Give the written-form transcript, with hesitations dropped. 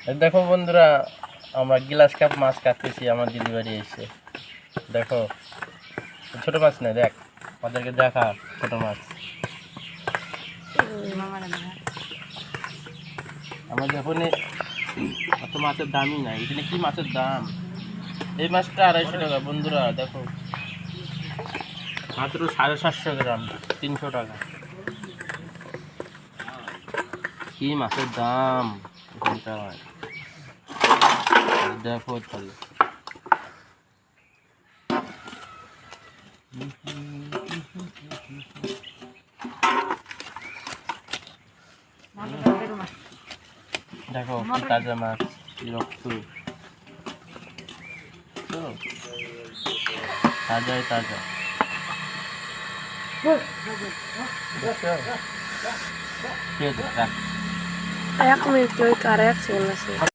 দেখো বন্ধুরা, আমরা গ্লাস কাপ মাছ কাটতেছি, আমার দিদি বাড়ি এসে। দেখো ছোট মাছ নেই, দেখ আমাদেরকে দেখা ছোট মাছ। আমরা যখন অত মাছের দামই নাই, এখানে কি মাছের দাম। এই মাছটা 250 টাকা বন্ধুরা, দেখো মাত্র 750 গ্রাম, 300 টাকা। কি মাছের দাম এখানটায়, দেখো তাহলে। দেখো তাজা মাছ, রক্ত তাজাই তাজা। এক মিনিট, ওই কারে এক সেকেন্ড আছে।